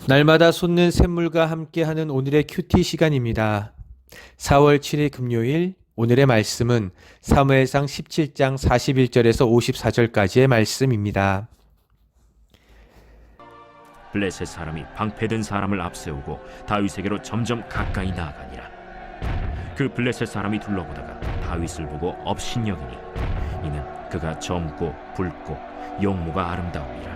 날마다 솟는 샘물과 함께하는 오늘의 큐티 시간입니다. 4월 7일 금요일 오늘의 말씀은 사무엘상 17장 41절에서 54절까지의 말씀입니다. 블레셋 사람이 방패든 사람을 앞세우고 다윗에게로 점점 가까이 나아가니라. 그 블레셋 사람이 둘러보다가 다윗을 보고 업신여기니 이는 그가 젊고 붉고 용모가 아름다움이라.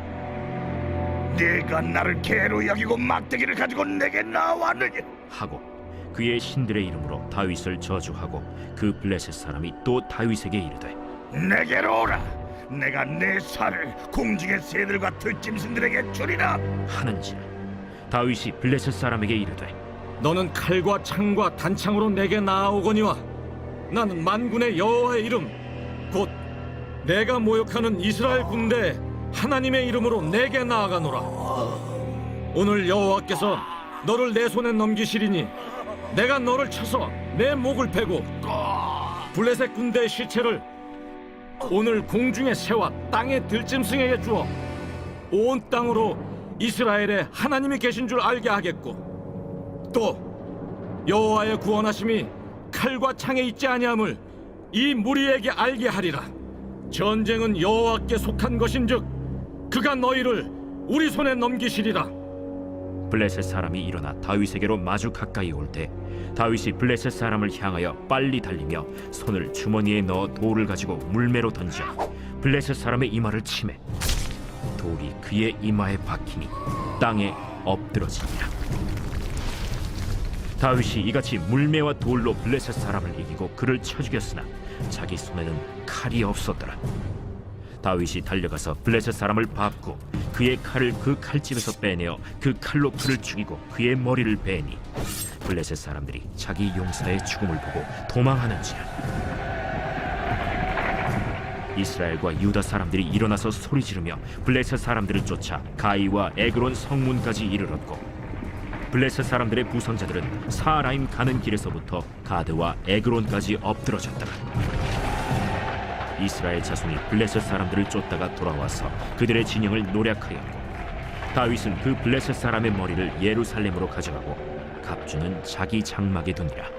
네가 나를 개로 여기고 막대기를 가지고 내게 나왔느냐? 하고 그의 신들의 이름으로 다윗을 저주하고 그 블레셋 사람이 또 다윗에게 이르되 내게로 오라. 내가 내 살을 공중의 새들과 들짐승들에게 주리라. 하는지라. 다윗이 블레셋 사람에게 이르되 너는 칼과 창과 단창으로 내게 나아오거니와 나는 만군의 여호와의 이름 곧 내가 모욕하는 이스라엘 군대 하나님의 이름으로 내게 나아가노라. 오늘 여호와께서 너를 내 손에 넘기시리니 내가 너를 쳐서 내 목을 베고 블레셋 군대의 시체를 오늘 공중의 새와 땅의 들짐승에게 주어 온 땅으로 이스라엘에 하나님이 계신 줄 알게 하겠고 또 여호와의 구원하심이 칼과 창에 있지 아니함을 이 무리에게 알게 하리라. 전쟁은 여호와께 속한 것인즉 그가 너희를 우리 손에 넘기시리라. 블레셋 사람이 일어나 다윗에게로 마주 가까이 올 때 다윗이 블레셋 사람을 향하여 빨리 달리며 손을 주머니에 넣어 돌을 가지고 물매로 던져 블레셋 사람의 이마를 치매 돌이 그의 이마에 박히니 땅에 엎드러지니라. 다윗이 이같이 물매와 돌로 블레셋 사람을 이기고 그를 쳐 죽였으나 자기 손에는 칼이 없었더라. 다윗이 달려가서 블레셋 사람을 밟고 그의 칼을 그 칼집에서 빼내어 그 칼로 그를 죽이고 그의 머리를 베니 블레셋 사람들이 자기 용사의 죽음을 보고 도망하는지라. 이스라엘과 유다 사람들이 일어나서 소리 지르며 블레셋 사람들을 쫓아 가이와 에그론 성문까지 이르렀고 블레셋 사람들의 부상자들은 사라임 가는 길에서부터 가드와 에그론까지 엎드러졌더라. 이스라엘 자손이 블레셋 사람들을 쫓다가 돌아와서 그들의 진영을 노략하였고 다윗은 그 블레셋 사람의 머리를 예루살렘으로 가져가고 갑주는 자기 장막에 두니라.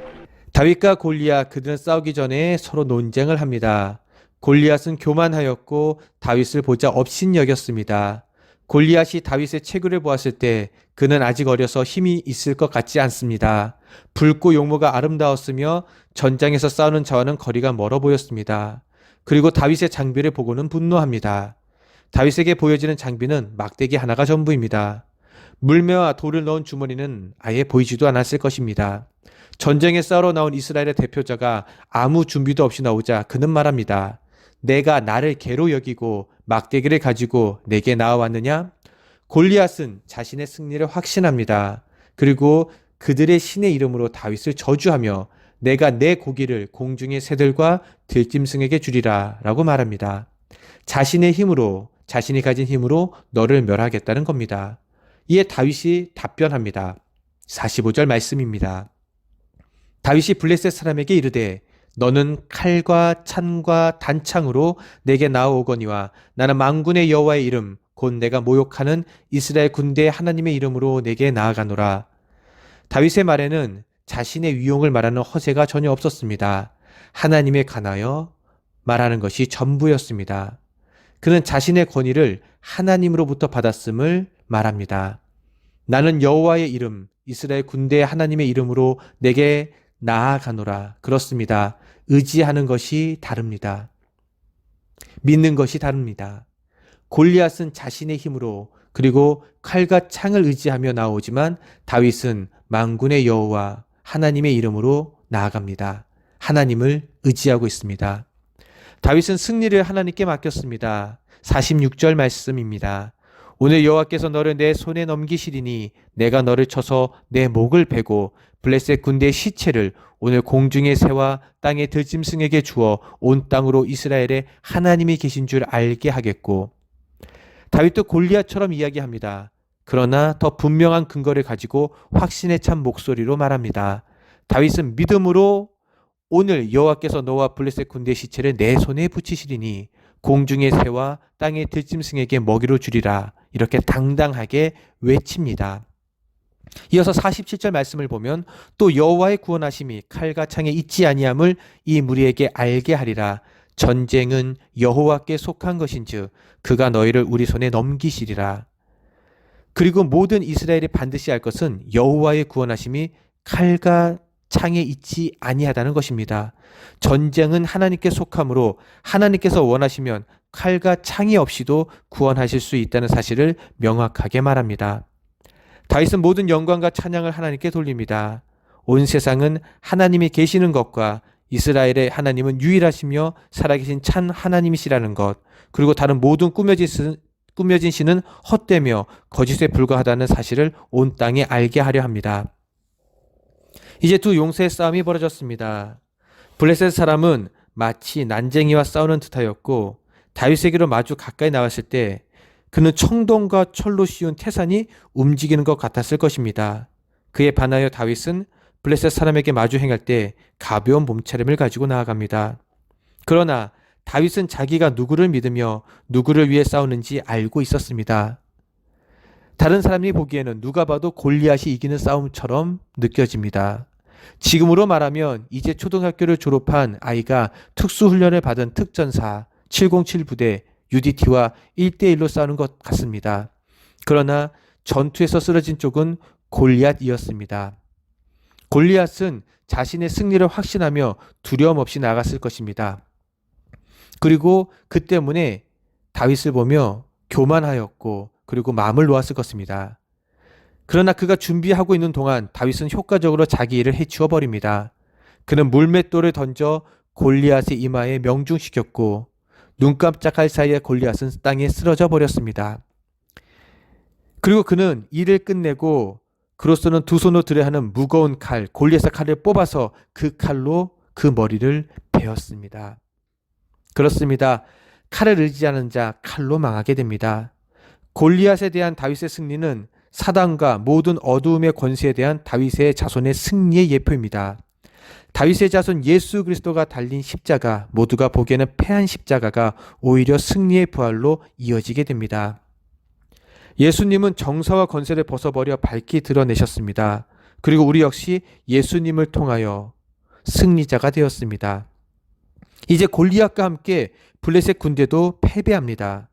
다윗과 골리앗 그들은 싸우기 전에 서로 논쟁을 합니다. 골리앗은 교만하였고 다윗을 보자 업신여겼습니다. 골리앗이 다윗의 체구를 보았을 때 그는 아직 어려서 힘이 있을 것 같지 않습니다. 붉고 용모가 아름다웠으며 전장에서 싸우는 자와는 거리가 멀어 보였습니다. 그리고 다윗의 장비를 보고는 분노합니다. 다윗에게 보여지는 장비는 막대기 하나가 전부입니다. 물매와 돌을 넣은 주머니는 아예 보이지도 않았을 것입니다. 전쟁에 싸우러 나온 이스라엘의 대표자가 아무 준비도 없이 나오자 그는 말합니다. 내가 나를 개로 여기고 막대기를 가지고 내게 나아왔느냐? 골리앗은 자신의 승리를 확신합니다. 그리고 그들의 신의 이름으로 다윗을 저주하며 내가 내 고기를 공중의 새들과 들짐승에게 주리라 라고 말합니다. 자신의 힘으로, 자신이 가진 힘으로 너를 멸하겠다는 겁니다. 이에 다윗이 답변합니다. 45절 말씀입니다. 다윗이 블레셋 사람에게 이르되 너는 칼과 찬과 단창으로 내게 나아오거니와 나는 만군의 여호와의 이름 곧 내가 모욕하는 이스라엘 군대의 하나님의 이름으로 내게 나아가노라. 다윗의 말에는 자신의 위용을 말하는 허세가 전혀 없었습니다. 하나님에 관하여 말하는 것이 전부였습니다. 그는 자신의 권위를 하나님으로부터 받았음을 말합니다. 나는 여호와의 이름, 이스라엘 군대의 하나님의 이름으로 내게 나아가노라. 그렇습니다. 의지하는 것이 다릅니다. 믿는 것이 다릅니다. 골리앗은 자신의 힘으로 그리고 칼과 창을 의지하며 나오지만 다윗은 만군의 여호와 하나님의 이름으로 나아갑니다. 하나님을 의지하고 있습니다. 다윗은 승리를 하나님께 맡겼습니다. 46절 말씀입니다. 오늘 여호와께서 너를 내 손에 넘기시리니 내가 너를 쳐서 내 목을 베고 블레셋 군대의 시체를 오늘 공중의 새와 땅의 들짐승에게 주어 온 땅으로 이스라엘에 하나님이 계신 줄 알게 하겠고. 다윗도 골리앗처럼 이야기합니다. 그러나 더 분명한 근거를 가지고 확신에 찬 목소리로 말합니다. 다윗은 믿음으로 오늘 여호와께서 너와 블레셋 군대의 시체를 내 손에 붙이시리니 공중의 새와 땅의 들짐승에게 먹이로 주리라. 이렇게 당당하게 외칩니다. 이어서 47절 말씀을 보면 또 여호와의 구원하심이 칼과 창에 있지 아니함을 이 무리에게 알게 하리라. 전쟁은 여호와께 속한 것인즉 그가 너희를 우리 손에 넘기시리라. 그리고 모든 이스라엘이 반드시 알 것은 여호와의 구원하심이 칼과 창에 있지 아니하다는 것입니다. 전쟁은 하나님께 속함으로 하나님께서 원하시면 칼과 창이 없이도 구원하실 수 있다는 사실을 명확하게 말합니다. 다윗은 모든 영광과 찬양을 하나님께 돌립니다. 온 세상은 하나님이 계시는 것과 이스라엘의 하나님은 유일하시며 살아계신 참 하나님이시라는 것, 그리고 다른 모든 꾸며진 신은 헛되며 거짓에 불과하다는 사실을 온 땅에 알게 하려 합니다. 이제 두 용사의 싸움이 벌어졌습니다. 블레셋 사람은 마치 난쟁이와 싸우는 듯하였고 다윗에게로 마주 가까이 나왔을 때 그는 청동과 철로 씌운 태산이 움직이는 것 같았을 것입니다. 그에 반하여 다윗은 블레셋 사람에게 마주 행할 때 가벼운 몸차림을 가지고 나아갑니다. 그러나 다윗은 자기가 누구를 믿으며 누구를 위해 싸우는지 알고 있었습니다. 다른 사람이 보기에는 누가 봐도 골리앗이 이기는 싸움처럼 느껴집니다. 지금으로 말하면 이제 초등학교를 졸업한 아이가 특수훈련을 받은 특전사 707 부대 UDT와 1대1로 싸우는 것 같습니다. 그러나 전투에서 쓰러진 쪽은 골리앗이었습니다. 골리앗은 자신의 승리를 확신하며 두려움 없이 나갔을 것입니다. 그리고 그 때문에 다윗을 보며 교만하였고 그리고 마음을 놓았을 것입니다. 그러나 그가 준비하고 있는 동안 다윗은 효과적으로 자기 일을 해치워 버립니다. 그는 물맷돌을 던져 골리앗의 이마에 명중시켰고 눈 깜짝할 사이에 골리앗은 땅에 쓰러져 버렸습니다. 그리고 그는 일을 끝내고 그로서는 두 손으로 들어야 하는 무거운 칼, 골리앗의 칼을 뽑아서 그 칼로 그 머리를 베었습니다. 그렇습니다. 칼을 의지하는 자 칼로 망하게 됩니다. 골리앗에 대한 다윗의 승리는 사단과 모든 어두움의 권세에 대한 다윗의 자손의 승리의 예표입니다. 다윗의 자손 예수 그리스도가 달린 십자가, 모두가 보기에는 패한 십자가가 오히려 승리의 부활로 이어지게 됩니다. 예수님은 정사와 권세를 벗어버려 밝히 드러내셨습니다. 그리고 우리 역시 예수님을 통하여 승리자가 되었습니다. 이제 골리앗과 함께 블레셋 군대도 패배합니다.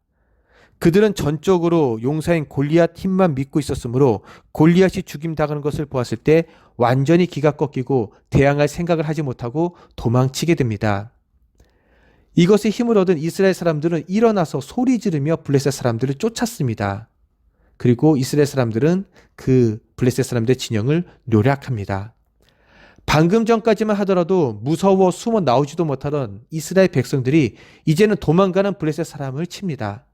그들은 전적으로 용사인 골리앗 힘만 믿고 있었으므로 골리앗이 죽임당하는 것을 보았을 때 완전히 기가 꺾이고 대항할 생각을 하지 못하고 도망치게 됩니다. 이것에 힘을 얻은 이스라엘 사람들은 일어나서 소리 지르며 블레셋 사람들을 쫓았습니다. 그리고 이스라엘 사람들은 그 블레셋 사람들의 진영을 노략합니다. 방금 전까지만 하더라도 무서워 숨어 나오지도 못하던 이스라엘 백성들이 이제는 도망가는 블레셋 사람을 칩니다.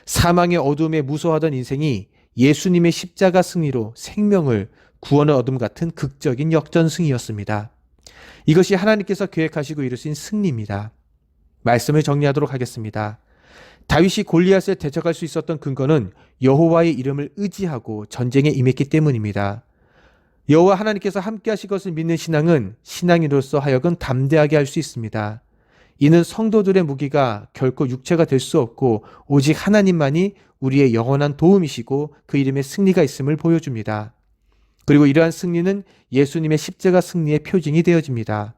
사망의 어둠에 무서워하던 인생이 예수님의 십자가 승리로 생명을 구원을 얻음 같은 극적인 역전승이었습니다. 이것이 하나님께서 계획하시고 이루신 승리입니다. 말씀을 정리하도록 하겠습니다. 다윗이 골리앗을 대적할 수 있었던 근거는 여호와의 이름을 의지하고 전쟁에 임했기 때문입니다. 여호와 하나님께서 함께 하실 것을 믿는 신앙은 신앙인으로서 하여금 담대하게 할 수 있습니다. 이는 성도들의 무기가 결코 육체가 될 수 없고 오직 하나님만이 우리의 영원한 도움이시고 그 이름에 승리가 있음을 보여줍니다. 그리고 이러한 승리는 예수님의 십자가 승리의 표징이 되어집니다.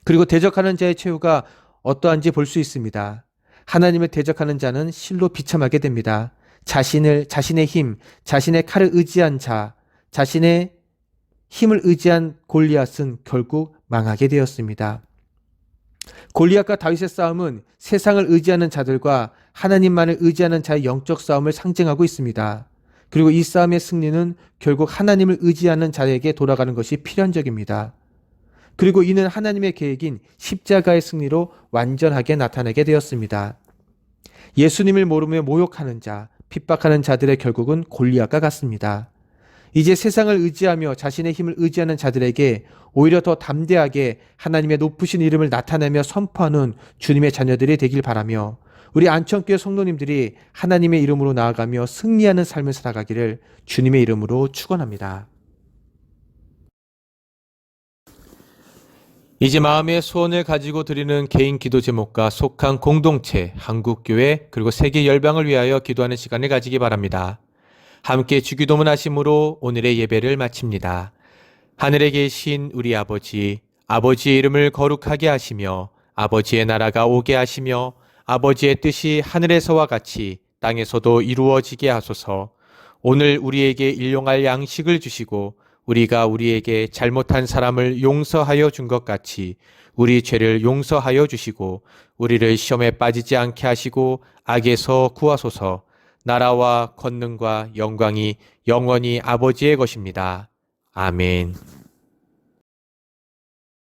그리고 대적하는 자의 최후가 어떠한지 볼 수 있습니다. 하나님을 대적하는 자는 실로 비참하게 됩니다. 자신의 힘, 자신의 칼을 의지한 자, 자신의 힘을 의지한 골리앗은 결국 망하게 되었습니다. 골리앗과 다윗의 싸움은 세상을 의지하는 자들과 하나님만을 의지하는 자의 영적 싸움을 상징하고 있습니다. 그리고 이 싸움의 승리는 결국 하나님을 의지하는 자에게 돌아가는 것이 필연적입니다. 그리고 이는 하나님의 계획인 십자가의 승리로 완전하게 나타나게 되었습니다. 예수님을 모르며 모욕하는 자, 핍박하는 자들의 결국은 골리앗과 같습니다. 이제 세상을 의지하며 자신의 힘을 의지하는 자들에게 오히려 더 담대하게 하나님의 높으신 이름을 나타내며 선포하는 주님의 자녀들이 되길 바라며 우리 안천교회 성도님들이 하나님의 이름으로 나아가며 승리하는 삶을 살아가기를 주님의 이름으로 축원합니다. 이제 마음의 소원을 가지고 드리는 개인 기도 제목과 속한 공동체, 한국교회 그리고 세계 열방을 위하여 기도하는 시간을 가지기 바랍니다. 함께 주기도문 하심으로 오늘의 예배를 마칩니다. 하늘에 계신 우리 아버지, 아버지의 이름을 거룩하게 하시며 아버지의 나라가 오게 하시며 아버지의 뜻이 하늘에서와 같이 땅에서도 이루어지게 하소서. 오늘 우리에게 일용할 양식을 주시고 우리가 우리에게 잘못한 사람을 용서하여 준 것 같이 우리 죄를 용서하여 주시고 우리를 시험에 빠지지 않게 하시고 악에서 구하소서. 나라와 권능과 영광이 영원히 아버지의 것입니다. 아멘.